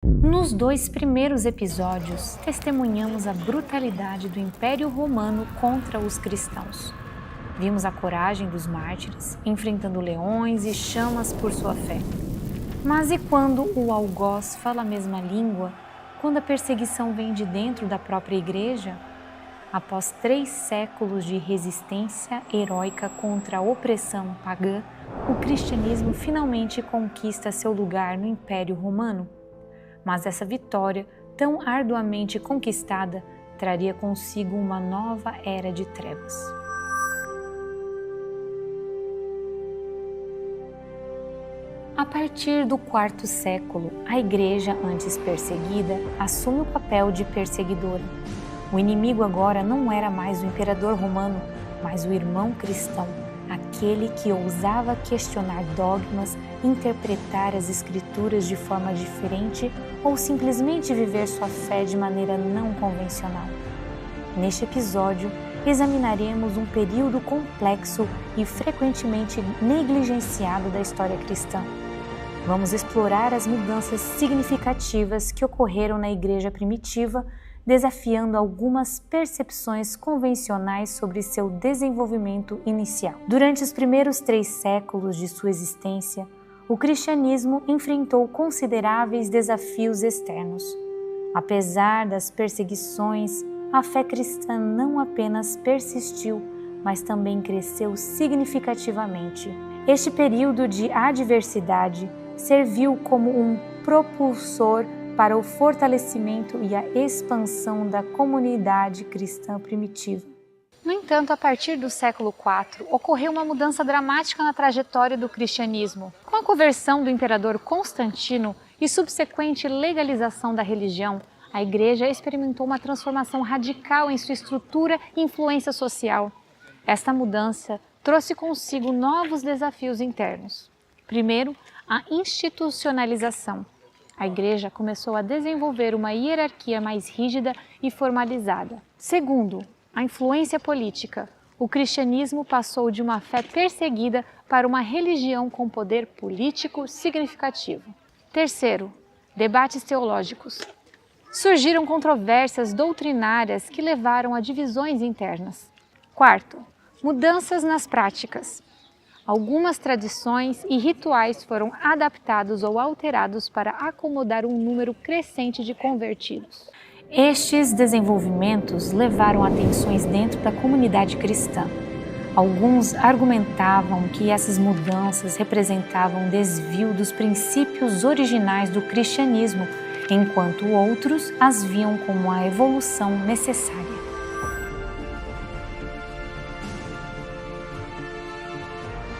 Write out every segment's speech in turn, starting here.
Nos 2 primeiros episódios, testemunhamos a brutalidade do Império Romano contra os cristãos. Vimos a coragem dos mártires, enfrentando leões e chamas por sua fé. Mas e quando o algoz fala a mesma língua? Quando a perseguição vem de dentro da própria igreja? Após 3 séculos de resistência heróica contra a opressão pagã, o cristianismo finalmente conquista seu lugar no Império Romano. Mas essa vitória, tão arduamente conquistada, traria consigo uma nova era de trevas. A partir do 4º século, a igreja, antes perseguida, assume o papel de perseguidora. O inimigo agora não era mais o imperador romano, mas o irmão cristão, aquele que ousava questionar dogmas, interpretar as escrituras de forma diferente ou simplesmente viver sua fé de maneira não convencional. Neste episódio, examinaremos um período complexo e frequentemente negligenciado da história cristã. Vamos explorar as mudanças significativas que ocorreram na igreja primitiva, desafiando algumas percepções convencionais sobre seu desenvolvimento inicial. Durante os primeiros 3 séculos de sua existência, o cristianismo enfrentou consideráveis desafios externos. Apesar das perseguições, a fé cristã não apenas persistiu, mas também cresceu significativamente. Este período de adversidade serviu como um propulsor para o fortalecimento e a expansão da comunidade cristã primitiva. No entanto, a partir do século IV, ocorreu uma mudança dramática na trajetória do cristianismo. Com a conversão do imperador Constantino e subsequente legalização da religião, a igreja experimentou uma transformação radical em sua estrutura e influência social. Esta mudança trouxe consigo novos desafios internos. Primeiro, a institucionalização. A igreja começou a desenvolver uma hierarquia mais rígida e formalizada. Segundo, a influência política. O cristianismo passou de uma fé perseguida para uma religião com poder político significativo. Terceiro, debates teológicos. Surgiram controvérsias doutrinárias que levaram a divisões internas. Quarto, mudanças nas práticas. Algumas tradições e rituais foram adaptados ou alterados para acomodar um número crescente de convertidos. Estes desenvolvimentos levaram a tensões dentro da comunidade cristã. Alguns argumentavam que essas mudanças representavam um desvio dos princípios originais do cristianismo, enquanto outros as viam como uma evolução necessária.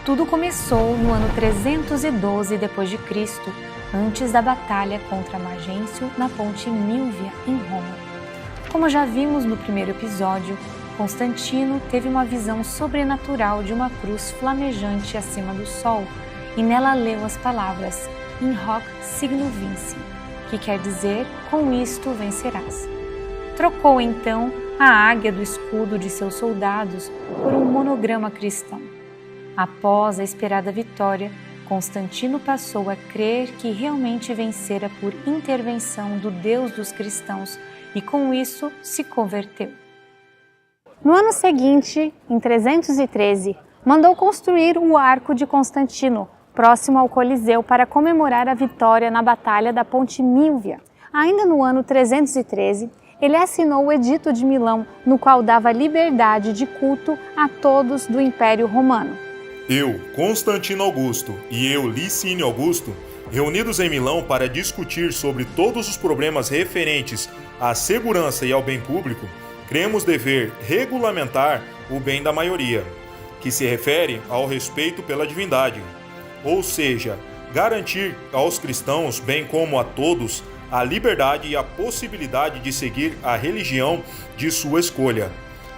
Tudo começou no ano 312 d.C., antes da batalha contra Magêncio na Ponte Milvia, em Roma. Como já vimos no primeiro episódio, Constantino teve uma visão sobrenatural de uma cruz flamejante acima do sol e nela leu as palavras In hoc signo vinci, que quer dizer, com isto vencerás. Trocou então a águia do escudo de seus soldados por um monograma cristão. Após a esperada vitória, Constantino passou a crer que realmente vencera por intervenção do Deus dos cristãos e com isso se converteu. No ano seguinte, em 313, mandou construir o Arco de Constantino, próximo ao Coliseu, para comemorar a vitória na Batalha da Ponte Milvia. Ainda no ano 313, ele assinou o Edito de Milão, no qual dava liberdade de culto a todos do Império Romano. Eu, Constantino Augusto, e eu, Licínio Augusto, reunidos em Milão para discutir sobre todos os problemas referentes à segurança e ao bem público, cremos dever regulamentar o bem da maioria, que se refere ao respeito pela divindade, ou seja, garantir aos cristãos, bem como a todos, a liberdade e a possibilidade de seguir a religião de sua escolha.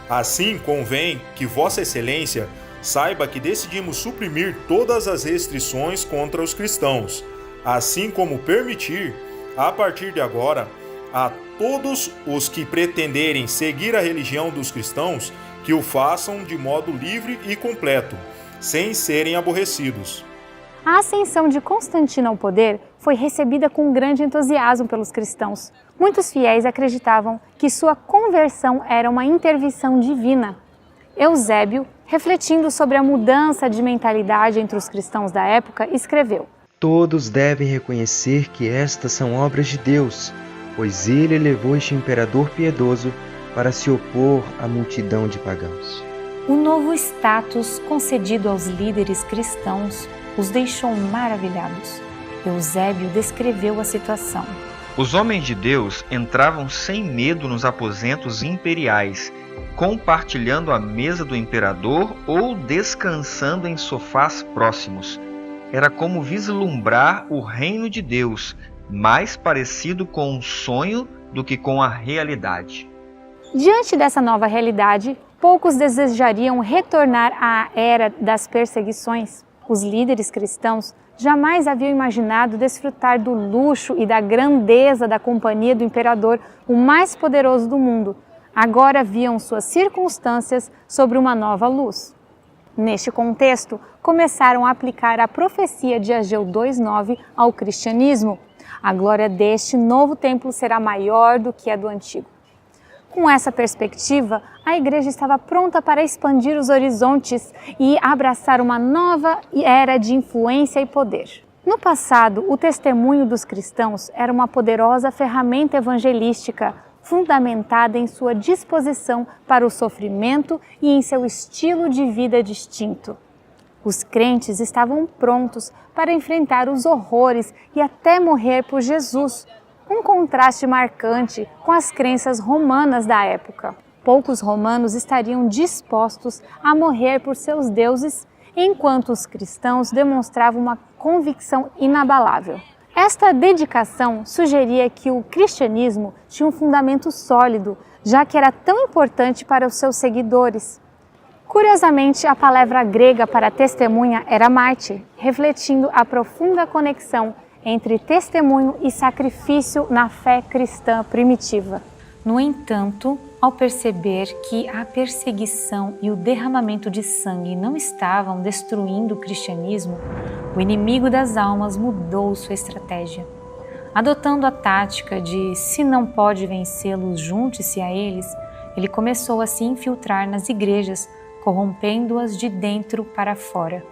Assim, convém que Vossa Excelência saiba que decidimos suprimir todas as restrições contra os cristãos, assim como permitir, a partir de agora, a todos os que pretenderem seguir a religião dos cristãos que o façam de modo livre e completo, sem serem aborrecidos. A ascensão de Constantino ao poder foi recebida com grande entusiasmo pelos cristãos. Muitos fiéis acreditavam que sua conversão era uma intervenção divina. Eusébio, refletindo sobre a mudança de mentalidade entre os cristãos da época, escreveu: Todos devem reconhecer que estas são obras de Deus, pois ele elevou este imperador piedoso para se opor à multidão de pagãos. O novo status concedido aos líderes cristãos os deixou maravilhados. Eusébio descreveu a situação. Os homens de Deus entravam sem medo nos aposentos imperiais, compartilhando a mesa do imperador ou descansando em sofás próximos. Era como vislumbrar o reino de Deus, mais parecido com um sonho do que com a realidade. Diante dessa nova realidade, poucos desejariam retornar à era das perseguições. Os líderes cristãos jamais haviam imaginado desfrutar do luxo e da grandeza da companhia do imperador, o mais poderoso do mundo. Agora viam suas circunstâncias sobre uma nova luz. Neste contexto, começaram a aplicar a profecia de Ageu 2:9 ao cristianismo. A glória deste novo templo será maior do que a do antigo. Com essa perspectiva, a igreja estava pronta para expandir os horizontes e abraçar uma nova era de influência e poder. No passado, o testemunho dos cristãos era uma poderosa ferramenta evangelística, fundamentada em sua disposição para o sofrimento e em seu estilo de vida distinto. Os crentes estavam prontos para enfrentar os horrores e até morrer por Jesus, um contraste marcante com as crenças romanas da época. Poucos romanos estariam dispostos a morrer por seus deuses, enquanto os cristãos demonstravam uma convicção inabalável. Esta dedicação sugeria que o cristianismo tinha um fundamento sólido, já que era tão importante para os seus seguidores. Curiosamente, a palavra grega para testemunha era mártir, refletindo a profunda conexão entre testemunho e sacrifício na fé cristã primitiva. No entanto, ao perceber que a perseguição e o derramamento de sangue não estavam destruindo o cristianismo, o inimigo das almas mudou sua estratégia. Adotando a tática de se não pode vencê-los, junte-se a eles, ele começou a se infiltrar nas igrejas, corrompendo-as de dentro para fora.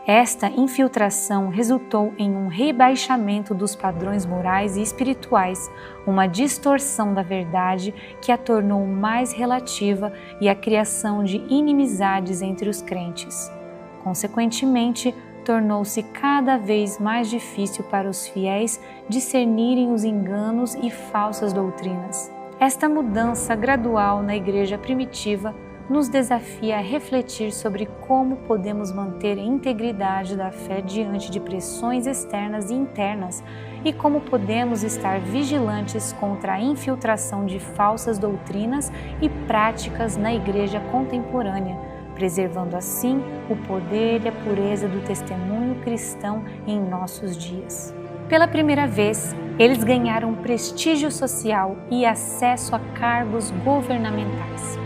Esta infiltração resultou em um rebaixamento dos padrões morais e espirituais, uma distorção da verdade que a tornou mais relativa e a criação de inimizades entre os crentes. Consequentemente, tornou-se cada vez mais difícil para os fiéis discernirem os enganos e falsas doutrinas. Esta mudança gradual na igreja primitiva nos desafia a refletir sobre como podemos manter a integridade da fé diante de pressões externas e internas e como podemos estar vigilantes contra a infiltração de falsas doutrinas e práticas na igreja contemporânea, preservando assim o poder e a pureza do testemunho cristão em nossos dias. Pela primeira vez, eles ganharam prestígio social e acesso a cargos governamentais.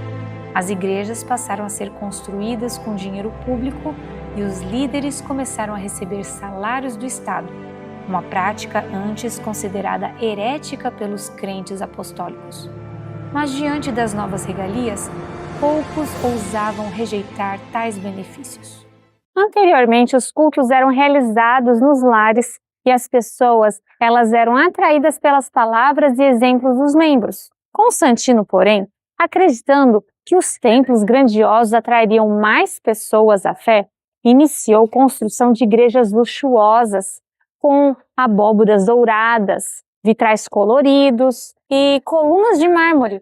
As igrejas passaram a ser construídas com dinheiro público e os líderes começaram a receber salários do Estado, uma prática antes considerada herética pelos crentes apostólicos. Mas diante das novas regalias, poucos ousavam rejeitar tais benefícios. Anteriormente, os cultos eram realizados nos lares e as pessoas eram atraídas pelas palavras e exemplos dos membros. Constantino, porém, acreditando que os templos grandiosos atrairiam mais pessoas à fé, iniciou a construção de igrejas luxuosas, com abóboras douradas, vitrais coloridos e colunas de mármore.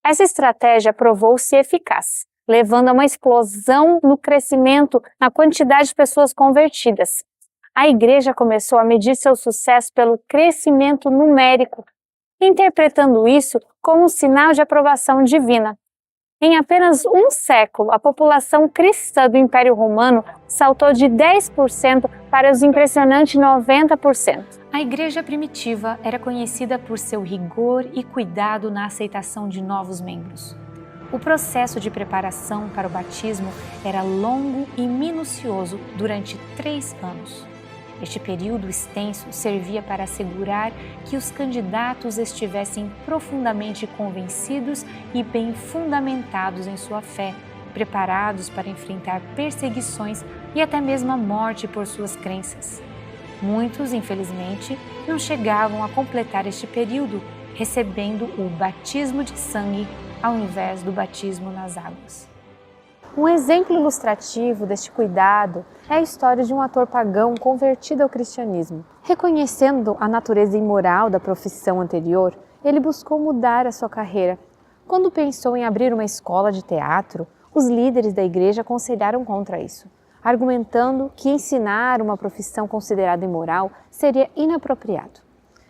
Essa estratégia provou-se eficaz, levando a uma explosão no crescimento na quantidade de pessoas convertidas. A igreja começou a medir seu sucesso pelo crescimento numérico, interpretando isso como um sinal de aprovação divina. Em apenas um século, a população cristã do Império Romano saltou de 10% para os impressionantes 90%. A igreja primitiva era conhecida por seu rigor e cuidado na aceitação de novos membros. O processo de preparação para o batismo era longo e minucioso durante 3 anos. Este período extenso servia para assegurar que os candidatos estivessem profundamente convencidos e bem fundamentados em sua fé, preparados para enfrentar perseguições e até mesmo a morte por suas crenças. Muitos, infelizmente, não chegavam a completar este período, recebendo o batismo de sangue ao invés do batismo nas águas. Um exemplo ilustrativo deste cuidado é a história de um ator pagão convertido ao cristianismo. Reconhecendo a natureza imoral da profissão anterior, ele buscou mudar a sua carreira. Quando pensou em abrir uma escola de teatro, os líderes da igreja aconselharam contra isso, argumentando que ensinar uma profissão considerada imoral seria inapropriado.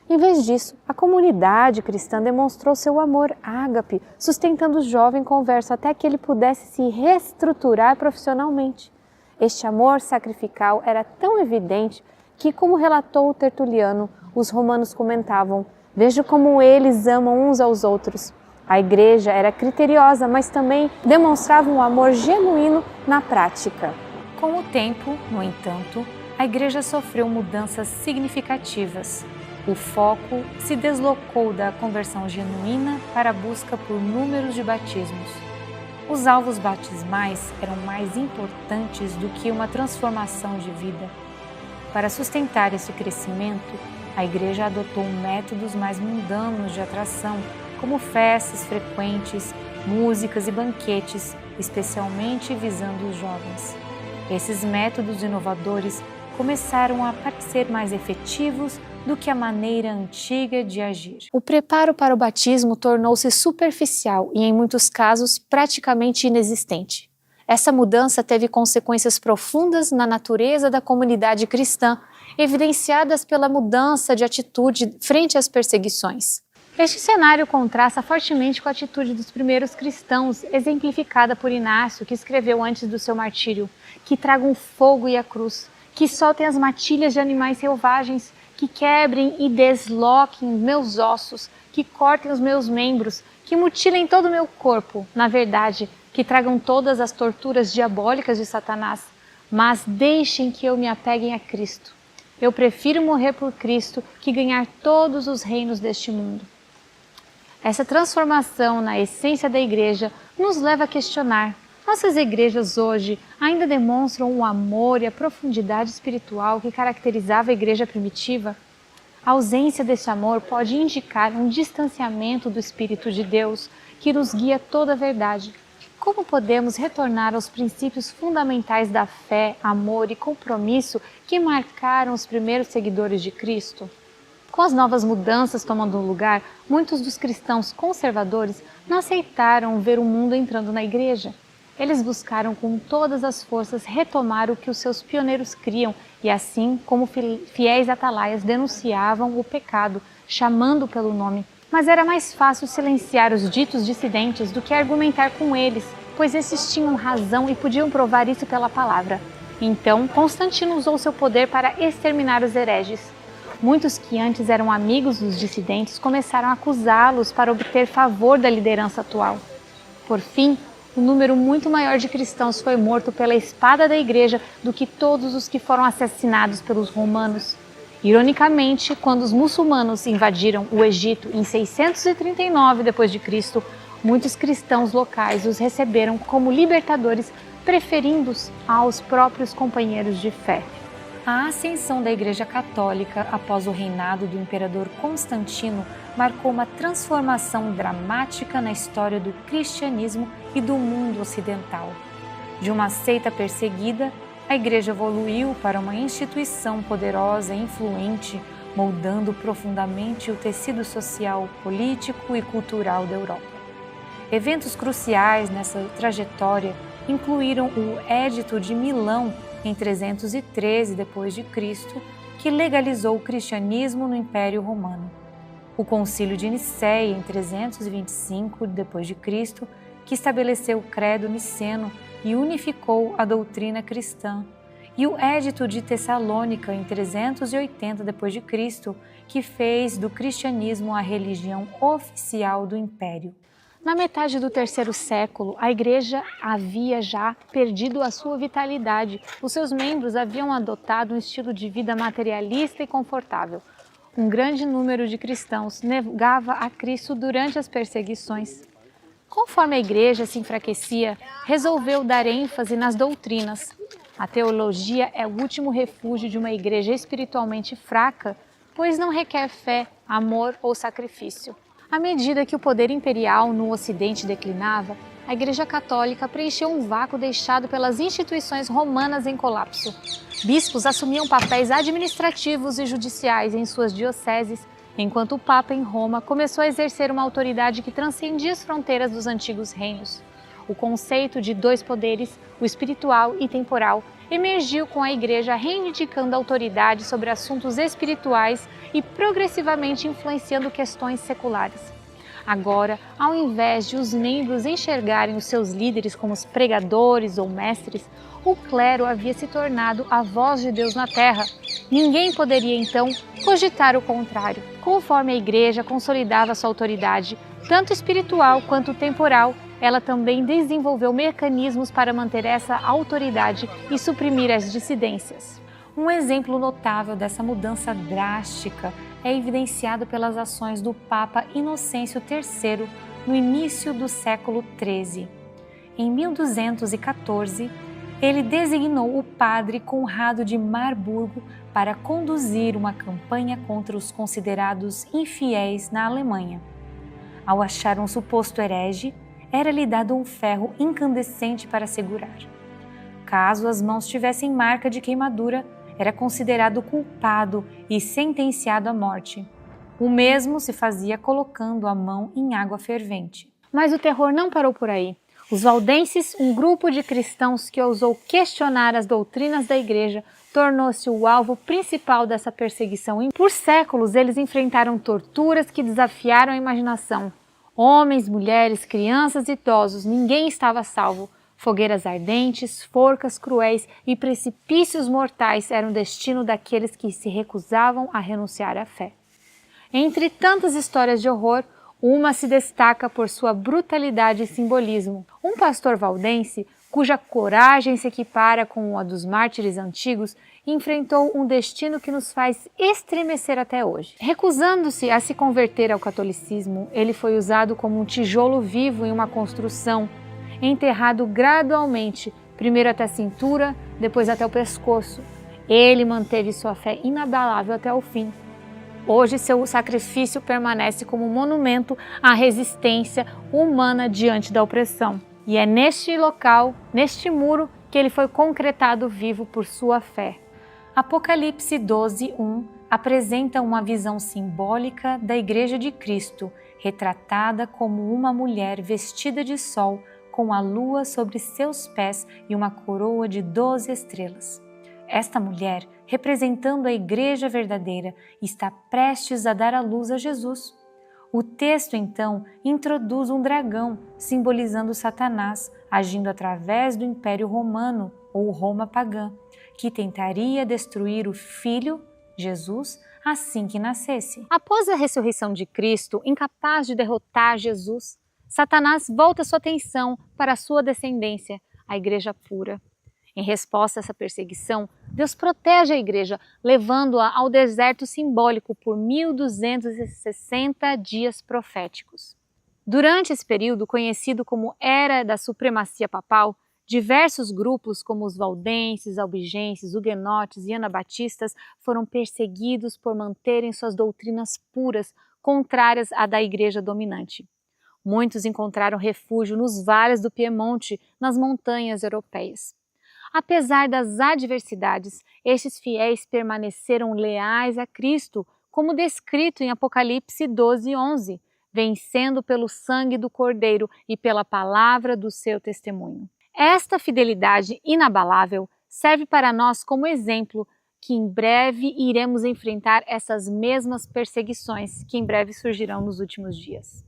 Em vez disso, a comunidade cristã demonstrou seu amor ágape, sustentando o jovem converso até que ele pudesse se reestruturar profissionalmente. Este amor sacrificial era tão evidente que, como relatou o Tertuliano, os romanos comentavam: "Vejo como eles amam uns aos outros." A igreja era criteriosa, mas também demonstrava um amor genuíno na prática. Com o tempo, no entanto, a igreja sofreu mudanças significativas. O foco se deslocou da conversão genuína para a busca por números de batismos. Os alvos batismais eram mais importantes do que uma transformação de vida. Para sustentar esse crescimento, a igreja adotou métodos mais mundanos de atração, como festas frequentes, músicas e banquetes, especialmente visando os jovens. Esses métodos inovadores começaram a parecer mais efetivos do que a maneira antiga de agir. O preparo para o batismo tornou-se superficial e, em muitos casos, praticamente inexistente. Essa mudança teve consequências profundas na natureza da comunidade cristã, evidenciadas pela mudança de atitude frente às perseguições. Este cenário contrasta fortemente com a atitude dos primeiros cristãos, exemplificada por Inácio, que escreveu antes do seu martírio: "Que tragam o fogo e a cruz, que soltem as matilhas de animais selvagens, que quebrem e desloquem meus ossos, que cortem os meus membros, que mutilem todo o meu corpo, na verdade, que tragam todas as torturas diabólicas de Satanás, mas deixem que eu me apegue a Cristo. Eu prefiro morrer por Cristo que ganhar todos os reinos deste mundo." Essa transformação na essência da igreja nos leva a questionar: nossas igrejas hoje ainda demonstram o amor e a profundidade espiritual que caracterizava a igreja primitiva? A ausência desse amor pode indicar um distanciamento do Espírito de Deus, que nos guia toda a verdade. Como podemos retornar aos princípios fundamentais da fé, amor e compromisso que marcaram os primeiros seguidores de Cristo? Com as novas mudanças tomando lugar, muitos dos cristãos conservadores não aceitaram ver o mundo entrando na igreja. Eles buscaram com todas as forças retomar o que os seus pioneiros criam e, assim como fiéis atalaias, denunciavam o pecado, chamando pelo nome. Mas era mais fácil silenciar os ditos dissidentes do que argumentar com eles, pois esses tinham razão e podiam provar isso pela palavra. Então, Constantino usou seu poder para exterminar os hereges. Muitos que antes eram amigos dos dissidentes começaram a acusá-los para obter favor da liderança atual. Por fim, um número muito maior de cristãos foi morto pela espada da igreja do que todos os que foram assassinados pelos romanos. Ironicamente, quando os muçulmanos invadiram o Egito em 639 d.C., muitos cristãos locais os receberam como libertadores, preferindo-os aos próprios companheiros de fé. A ascensão da Igreja Católica após o reinado do imperador Constantino marcou uma transformação dramática na história do cristianismo e do mundo ocidental. De uma seita perseguida, a Igreja evoluiu para uma instituição poderosa e influente, moldando profundamente o tecido social, político e cultural da Europa. Eventos cruciais nessa trajetória incluíram o Edito de Milão, em 313 d.C., que legalizou o cristianismo no Império Romano. O Concílio de Nicéia, em 325 d.C., que estabeleceu o credo niceno e unificou a doutrina cristã. E o Edito de Tessalônica, em 380 d.C., que fez do cristianismo a religião oficial do Império. Na metade do terceiro século, a igreja havia já perdido a sua vitalidade. Os seus membros haviam adotado um estilo de vida materialista e confortável. Um grande número de cristãos negava a Cristo durante as perseguições. Conforme a igreja se enfraquecia, resolveu dar ênfase nas doutrinas. A teologia é o último refúgio de uma igreja espiritualmente fraca, pois não requer fé, amor ou sacrifício. À medida que o poder imperial no Ocidente declinava, a Igreja Católica preencheu um vácuo deixado pelas instituições romanas em colapso. Bispos assumiam papéis administrativos e judiciais em suas dioceses, enquanto o Papa em Roma começou a exercer uma autoridade que transcendia as fronteiras dos antigos reinos. O conceito de dois poderes, o espiritual e temporal, emergiu com a Igreja reivindicando autoridade sobre assuntos espirituais e progressivamente influenciando questões seculares. Agora, ao invés de os membros enxergarem os seus líderes como os pregadores ou mestres, o clero havia se tornado a voz de Deus na terra. Ninguém poderia, então, cogitar o contrário. Conforme a Igreja consolidava sua autoridade, tanto espiritual quanto temporal, ela também desenvolveu mecanismos para manter essa autoridade e suprimir as dissidências. Um exemplo notável dessa mudança drástica é evidenciado pelas ações do Papa Inocêncio III no início do século XIII. Em 1214, ele designou o padre Conrado de Marburgo para conduzir uma campanha contra os considerados infiéis na Alemanha. Ao achar um suposto herege, era-lhe dado um ferro incandescente para segurar. Caso as mãos tivessem marca de queimadura, era considerado culpado e sentenciado à morte. O mesmo se fazia colocando a mão em água fervente. Mas o terror não parou por aí. Os valdenses, um grupo de cristãos que ousou questionar as doutrinas da igreja, tornou-se o alvo principal dessa perseguição. Por séculos, eles enfrentaram torturas que desafiaram a imaginação. Homens, mulheres, crianças e idosos, ninguém estava salvo. Fogueiras ardentes, forcas cruéis e precipícios mortais eram o destino daqueles que se recusavam a renunciar à fé. Entre tantas histórias de horror, uma se destaca por sua brutalidade e simbolismo. Um pastor valdense, cuja coragem se equipara com a dos mártires antigos, enfrentou um destino que nos faz estremecer até hoje. Recusando-se a se converter ao catolicismo, ele foi usado como um tijolo vivo em uma construção, enterrado gradualmente, primeiro até a cintura, depois até o pescoço. Ele manteve sua fé inabalável até o fim. Hoje, seu sacrifício permanece como um monumento à resistência humana diante da opressão. E é neste local, neste muro, que ele foi concretado vivo por sua fé. Apocalipse 12:1 apresenta uma visão simbólica da Igreja de Cristo, retratada como uma mulher vestida de sol, com a lua sobre seus pés e uma coroa de 12 estrelas. Esta mulher, representando a Igreja verdadeira, está prestes a dar à luz a Jesus. O texto, então, introduz um dragão, simbolizando Satanás, agindo através do Império Romano, ou Roma pagã, que tentaria destruir o Filho, Jesus, assim que nascesse. Após a ressurreição de Cristo, incapaz de derrotar Jesus, Satanás volta sua atenção para a sua descendência, a Igreja pura. Em resposta a essa perseguição, Deus protege a igreja, levando-a ao deserto simbólico por 1260 dias proféticos. Durante esse período, conhecido como Era da Supremacia Papal, diversos grupos como os valdenses, albigenses, huguenotes e anabatistas foram perseguidos por manterem suas doutrinas puras, contrárias à da igreja dominante. Muitos encontraram refúgio nos vales do Piemonte, nas montanhas europeias. Apesar das adversidades, estes fiéis permaneceram leais a Cristo, como descrito em Apocalipse 12:11, vencendo pelo sangue do Cordeiro e pela palavra do seu testemunho. Esta fidelidade inabalável serve para nós como exemplo que em breve iremos enfrentar essas mesmas perseguições que em breve surgirão nos últimos dias.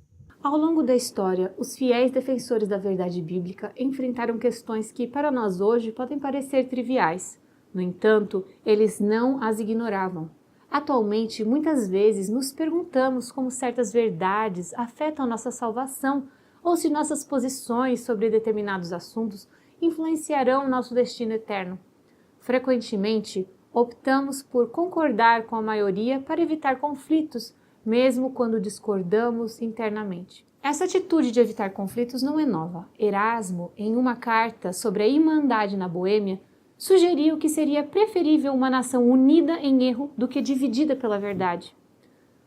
Ao longo da história, os fiéis defensores da verdade bíblica enfrentaram questões que, para nós hoje, podem parecer triviais. No entanto, eles não as ignoravam. Atualmente, muitas vezes nos perguntamos como certas verdades afetam nossa salvação ou se nossas posições sobre determinados assuntos influenciarão nosso destino eterno. Frequentemente, optamos por concordar com a maioria para evitar conflitos, mesmo quando discordamos internamente. Essa atitude de evitar conflitos não é nova. Erasmo, em uma carta sobre a irmandade na Boêmia, sugeriu que seria preferível uma nação unida em erro do que dividida pela verdade.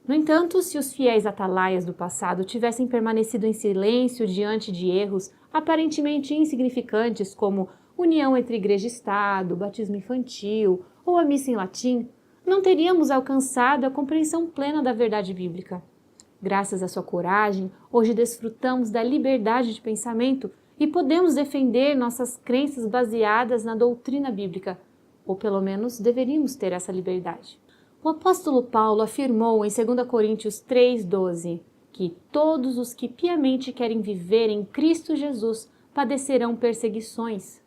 No entanto, se os fiéis atalaias do passado tivessem permanecido em silêncio diante de erros aparentemente insignificantes como união entre igreja e Estado, batismo infantil ou a missa em latim, não teríamos alcançado a compreensão plena da verdade bíblica. Graças à sua coragem, hoje desfrutamos da liberdade de pensamento e podemos defender nossas crenças baseadas na doutrina bíblica, ou pelo menos deveríamos ter essa liberdade. O apóstolo Paulo afirmou em 2 Coríntios 3,12 que todos os que piamente querem viver em Cristo Jesus padecerão perseguições.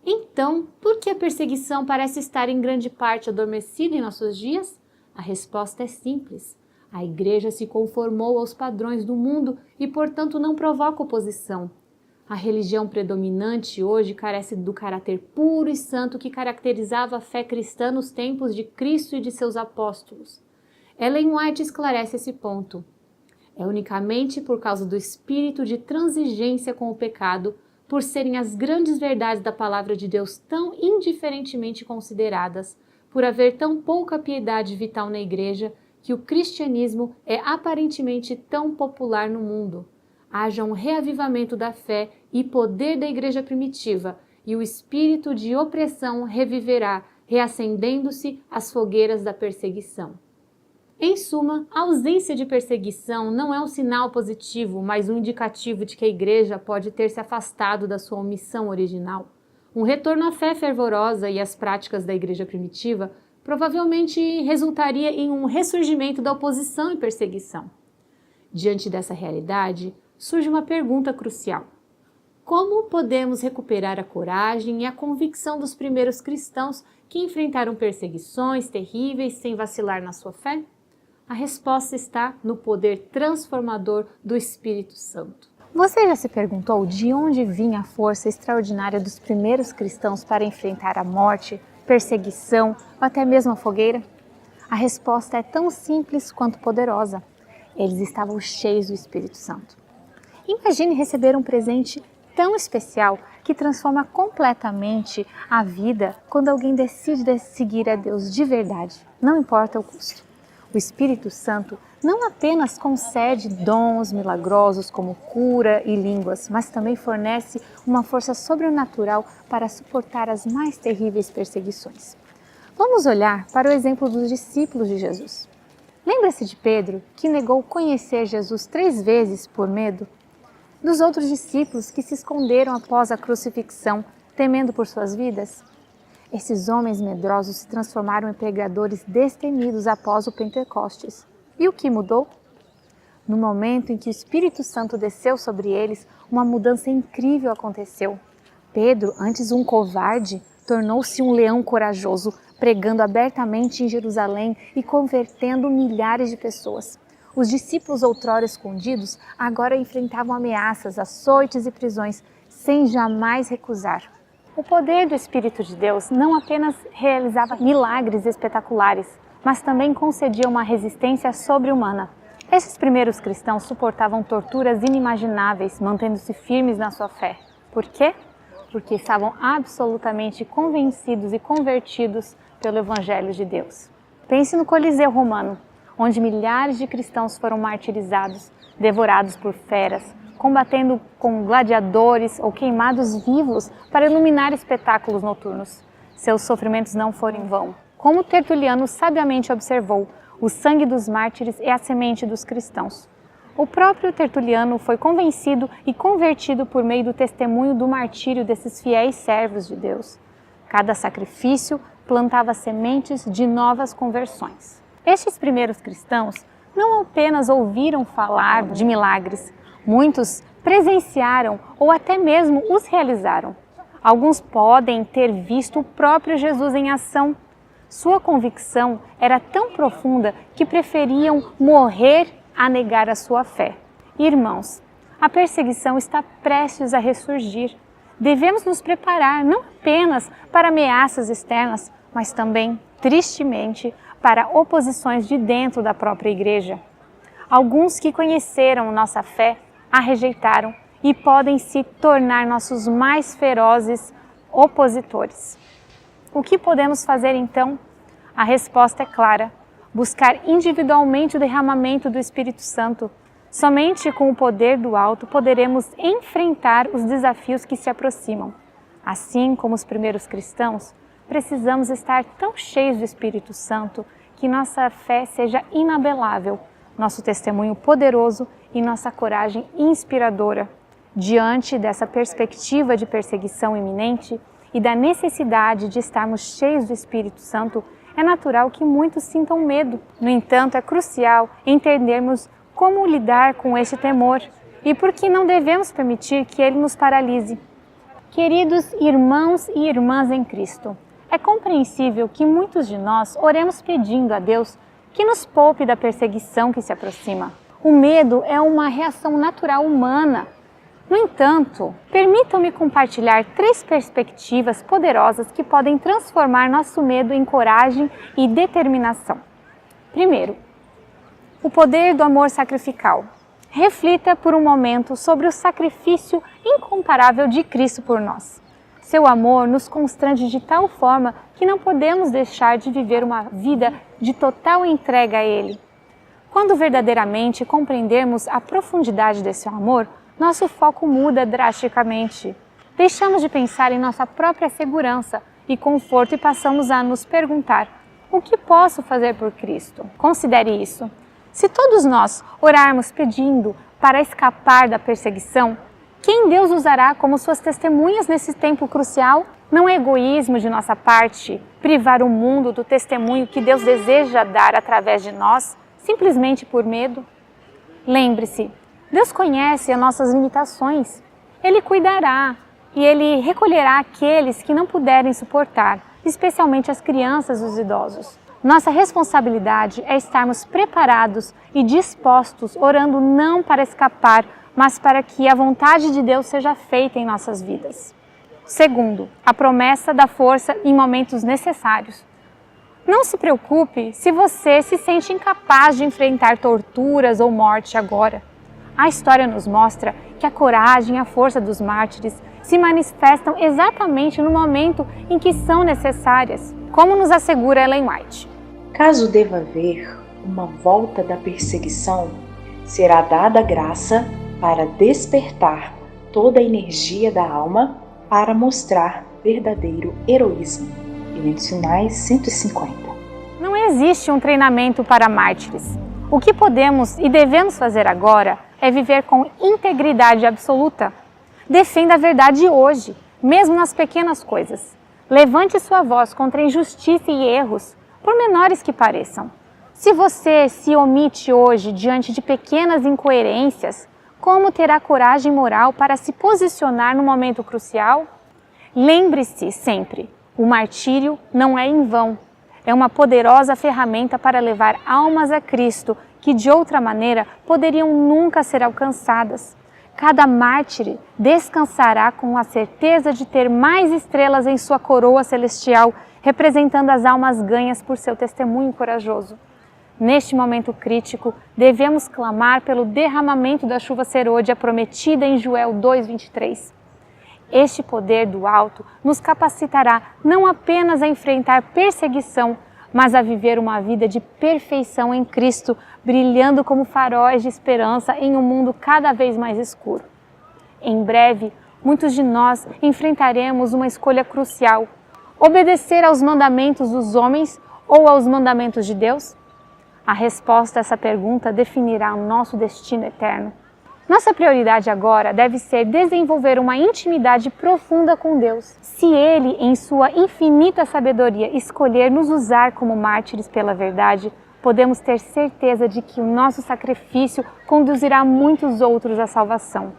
Então, por que a perseguição parece estar em grande parte adormecida em nossos dias? A resposta é simples. A igreja se conformou aos padrões do mundo e, portanto, não provoca oposição. A religião predominante hoje carece do caráter puro e santo que caracterizava a fé cristã nos tempos de Cristo e de seus apóstolos. Ellen White esclarece esse ponto. É unicamente por causa do espírito de transigência com o pecado, por serem as grandes verdades da palavra de Deus tão indiferentemente consideradas, por haver tão pouca piedade vital na igreja, que o cristianismo é aparentemente tão popular no mundo. Haja um reavivamento da fé e poder da igreja primitiva, e o espírito de opressão reviverá, reacendendo-se as fogueiras da perseguição. Em suma, a ausência de perseguição não é um sinal positivo, mas um indicativo de que a igreja pode ter se afastado da sua missão original. Um retorno à fé fervorosa e às práticas da igreja primitiva provavelmente resultaria em um ressurgimento da oposição e perseguição. Diante dessa realidade, surge uma pergunta crucial. Como podemos recuperar a coragem e a convicção dos primeiros cristãos que enfrentaram perseguições terríveis sem vacilar na sua fé? A resposta está no poder transformador do Espírito Santo. Você já se perguntou de onde vinha a força extraordinária dos primeiros cristãos para enfrentar a morte, perseguição ou até mesmo a fogueira? A resposta é tão simples quanto poderosa. Eles estavam cheios do Espírito Santo. Imagine receber um presente tão especial que transforma completamente a vida quando alguém decide seguir a Deus de verdade, não importa o custo. O Espírito Santo não apenas concede dons milagrosos como cura e línguas, mas também fornece uma força sobrenatural para suportar as mais terríveis perseguições. Vamos olhar para o exemplo dos discípulos de Jesus. Lembra-se de Pedro, que negou conhecer Jesus 3 vezes por medo? Dos outros discípulos que se esconderam após a crucifixão, temendo por suas vidas? Esses homens medrosos se transformaram em pregadores destemidos após o Pentecostes. E o que mudou? No momento em que o Espírito Santo desceu sobre eles, uma mudança incrível aconteceu. Pedro, antes um covarde, tornou-se um leão corajoso, pregando abertamente em Jerusalém e convertendo milhares de pessoas. Os discípulos outrora escondidos agora enfrentavam ameaças, açoites e prisões, sem jamais recusar. O poder do Espírito de Deus não apenas realizava milagres espetaculares, mas também concedia uma resistência sobre-humana. Esses primeiros cristãos suportavam torturas inimagináveis, mantendo-se firmes na sua fé. Por quê? Porque estavam absolutamente convencidos e convertidos pelo Evangelho de Deus. Pense no Coliseu Romano, onde milhares de cristãos foram martirizados, devorados por feras, combatendo com gladiadores ou queimados vivos para iluminar espetáculos noturnos. Seus sofrimentos não foram em vão. Como Tertuliano sabiamente observou, o sangue dos mártires é a semente dos cristãos. O próprio Tertuliano foi convencido e convertido por meio do testemunho do martírio desses fiéis servos de Deus. Cada sacrifício plantava sementes de novas conversões. Estes primeiros cristãos não apenas ouviram falar de milagres, muitos presenciaram ou até mesmo os realizaram. Alguns podem ter visto o próprio Jesus em ação. Sua convicção era tão profunda que preferiam morrer a negar a sua fé. Irmãos, A perseguição está prestes a ressurgir. Devemos nos preparar não apenas para ameaças externas, mas também, tristemente, para oposições de dentro da própria igreja. Alguns que conheceram nossa fé a rejeitaram e podem se tornar nossos mais ferozes opositores. O que podemos fazer então? A resposta é clara: buscar individualmente o derramamento do Espírito Santo. Somente com o poder do alto poderemos enfrentar os desafios que se aproximam. Assim como os primeiros cristãos, precisamos estar tão cheios do Espírito Santo que nossa fé seja inabelável, nosso testemunho poderoso e nossa coragem inspiradora. Diante dessa perspectiva de perseguição iminente e da necessidade de estarmos cheios do Espírito Santo, é natural que muitos sintam medo. No entanto, é crucial entendermos como lidar com este temor e por que não devemos permitir que ele nos paralise. Queridos irmãos e irmãs em Cristo, é compreensível que muitos de nós oremos pedindo a Deus que nos poupe da perseguição que se aproxima. O medo é uma reação natural humana. No entanto, permitam-me compartilhar 3 perspectivas poderosas que podem transformar nosso medo em coragem e determinação. Primeiro, o poder do amor sacrificial. Reflita por um momento sobre o sacrifício incomparável de Cristo por nós. Seu amor nos constrange de tal forma que não podemos deixar de viver uma vida de total entrega a Ele. Quando verdadeiramente compreendermos a profundidade desse amor, nosso foco muda drasticamente. Deixamos de pensar em nossa própria segurança e conforto e passamos a nos perguntar: o que posso fazer por Cristo? Considere isso. Se todos nós orarmos pedindo para escapar da perseguição, quem Deus usará como suas testemunhas nesse tempo crucial? Não é egoísmo de nossa parte privar o mundo do testemunho que Deus deseja dar através de nós, simplesmente por medo? Lembre-se, Deus conhece as nossas limitações. Ele cuidará e Ele recolherá aqueles que não puderem suportar, especialmente as crianças e os idosos. Nossa responsabilidade é estarmos preparados e dispostos, orando não para escapar, mas para que a vontade de Deus seja feita em nossas vidas. Segundo, a promessa da força em momentos necessários. Não se preocupe se você se sente incapaz de enfrentar torturas ou morte agora. A história nos mostra que a coragem e a força dos mártires se manifestam exatamente no momento em que são necessárias, como nos assegura Ellen White. Caso deva haver uma volta da perseguição, será dada graça para despertar toda a energia da alma para mostrar verdadeiro heroísmo. Dimensionais 150. Não existe um treinamento para mártires. O que podemos e devemos fazer agora é viver com integridade absoluta. Defenda a verdade hoje, mesmo nas pequenas coisas. Levante sua voz contra a injustiça e erros, por menores que pareçam. Se você se omite hoje diante de pequenas incoerências, como terá coragem moral para se posicionar no momento crucial? Lembre-se sempre, o martírio não é em vão. É uma poderosa ferramenta para levar almas a Cristo que de outra maneira poderiam nunca ser alcançadas. Cada mártir descansará com a certeza de ter mais estrelas em sua coroa celestial, representando as almas ganhas por seu testemunho corajoso. Neste momento crítico, devemos clamar pelo derramamento da chuva serôdia prometida em Joel 2:23. Este poder do alto nos capacitará não apenas a enfrentar perseguição, mas a viver uma vida de perfeição em Cristo, brilhando como faróis de esperança em um mundo cada vez mais escuro. Em breve, muitos de nós enfrentaremos uma escolha crucial: obedecer aos mandamentos dos homens ou aos mandamentos de Deus? A resposta a essa pergunta definirá o nosso destino eterno. Nossa prioridade agora deve ser desenvolver uma intimidade profunda com Deus. Se Ele, em sua infinita sabedoria, escolher nos usar como mártires pela verdade, podemos ter certeza de que o nosso sacrifício conduzirá muitos outros à salvação.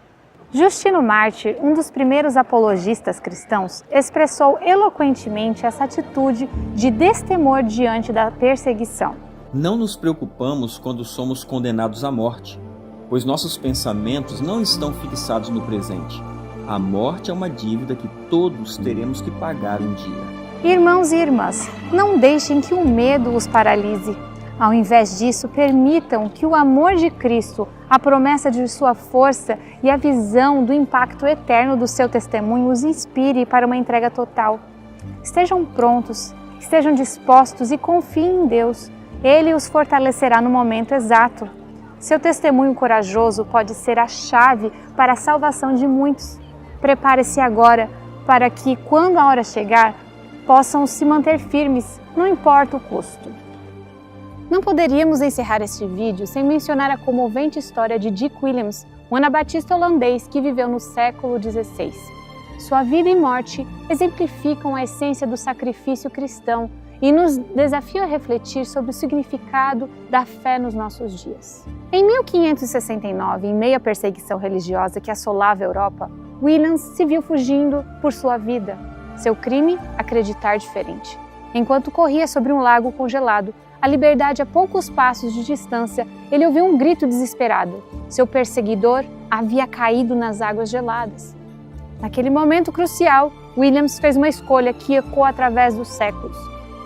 Justino Mártir, um dos primeiros apologistas cristãos, expressou eloquentemente essa atitude de destemor diante da perseguição. Não nos preocupamos quando somos condenados à morte, pois nossos pensamentos não estão fixados no presente. A morte é uma dívida que todos teremos que pagar um dia. Irmãos e irmãs, não deixem que o medo os paralise. Ao invés disso, permitam que o amor de Cristo, a promessa de sua força e a visão do impacto eterno do seu testemunho os inspire para uma entrega total. Estejam prontos, estejam dispostos e confiem em Deus. Ele os fortalecerá no momento exato. Seu testemunho corajoso pode ser a chave para a salvação de muitos. Prepare-se agora para que, quando a hora chegar, possam se manter firmes, não importa o custo. Não poderíamos encerrar este vídeo sem mencionar a comovente história de Dick Williams, um anabatista holandês que viveu no século XVI. Sua vida e morte exemplificam a essência do sacrifício cristão e nos desafiam a refletir sobre o significado da fé nos nossos dias. Em 1569, em meio à perseguição religiosa que assolava a Europa, Williams se viu fugindo por sua vida. Seu crime? Acreditar diferente. Enquanto corria sobre um lago congelado, a liberdade a poucos passos de distância, ele ouviu um grito desesperado. Seu perseguidor havia caído nas águas geladas. Naquele momento crucial, Williams fez uma escolha que ecoou através dos séculos.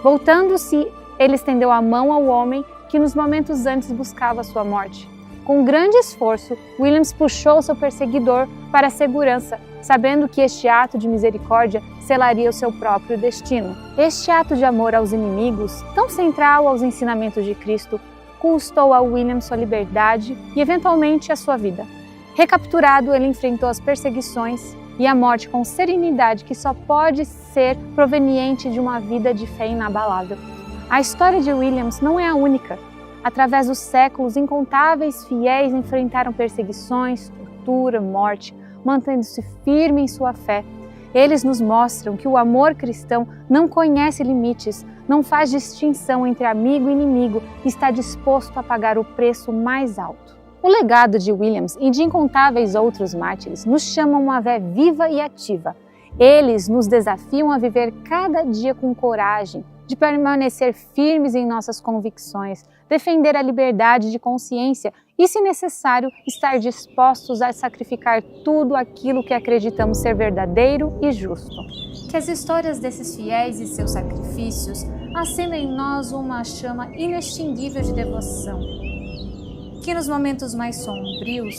Voltando-se, ele estendeu a mão ao homem que nos momentos antes buscava sua morte. Com grande esforço, Williams puxou seu perseguidor para a segurança, sabendo que este ato de misericórdia selaria o seu próprio destino. Este ato de amor aos inimigos, tão central aos ensinamentos de Cristo, custou a Williams sua liberdade e, eventualmente, a sua vida. Recapturado, ele enfrentou as perseguições e a morte com serenidade que só pode ser proveniente de uma vida de fé inabalável. A história de Williams não é a única. Através dos séculos, incontáveis fiéis enfrentaram perseguições, tortura, morte, mantendo-se firme em sua fé. Eles nos mostram que o amor cristão não conhece limites, não faz distinção entre amigo e inimigo e está disposto a pagar o preço mais alto. O legado de Williams e de incontáveis outros mártires nos chama a uma fé viva e ativa. Eles nos desafiam a viver cada dia com coragem, de permanecer firmes em nossas convicções, defender a liberdade de consciência e, se necessário, estar dispostos a sacrificar tudo aquilo que acreditamos ser verdadeiro e justo. Que as histórias desses fiéis e seus sacrifícios acendam em nós uma chama inextinguível de devoção. Que nos momentos mais sombrios,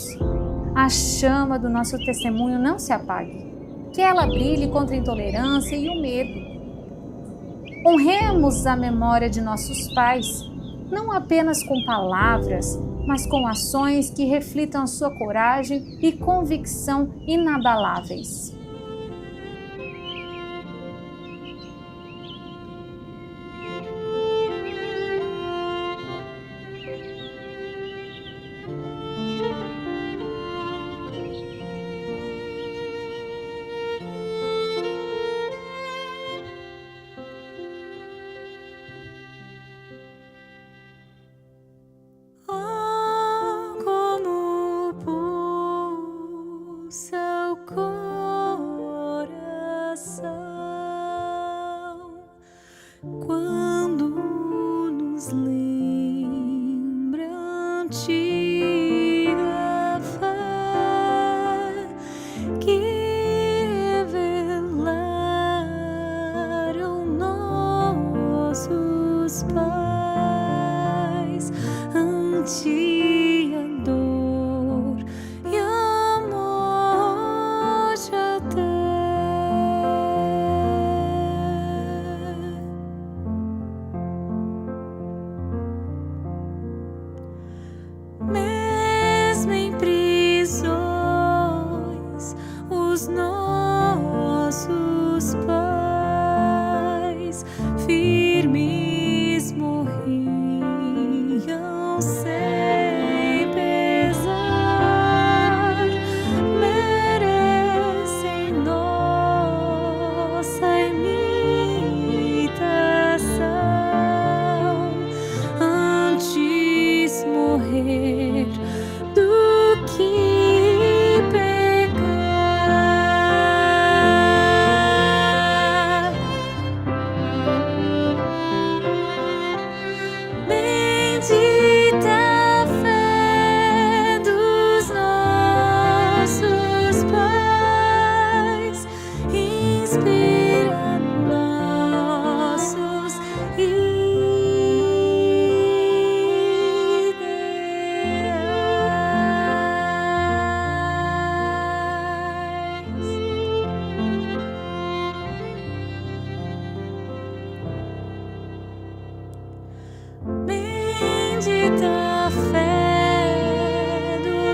a chama do nosso testemunho não se apague. Que ela brilhe contra a intolerância e o medo. Honremos a memória de nossos pais, não apenas com palavras, mas com ações que reflitam a sua coragem e convicção inabaláveis. Como pulsa o coração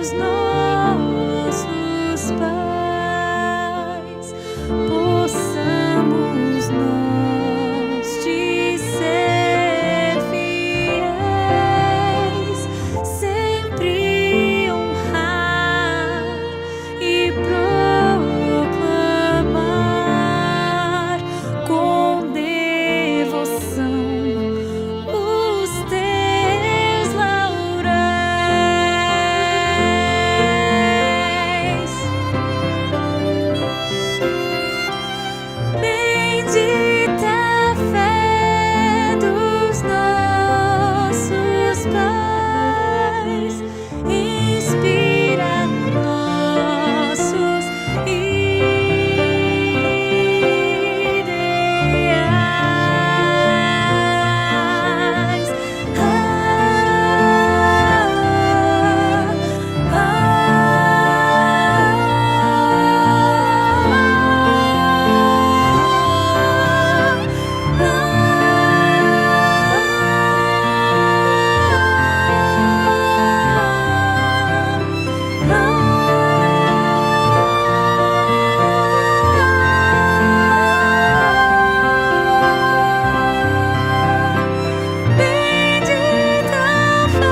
dos nossos pais, possamos nós te ser fiéis, sempre honrar e proclamar com devoção os teus lauréis. Bendita a fé dos nossos pais, inspira nossos ideais. Bendita a fé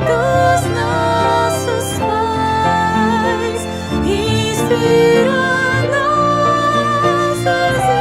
dos nossos pais, inspira nossos ideais.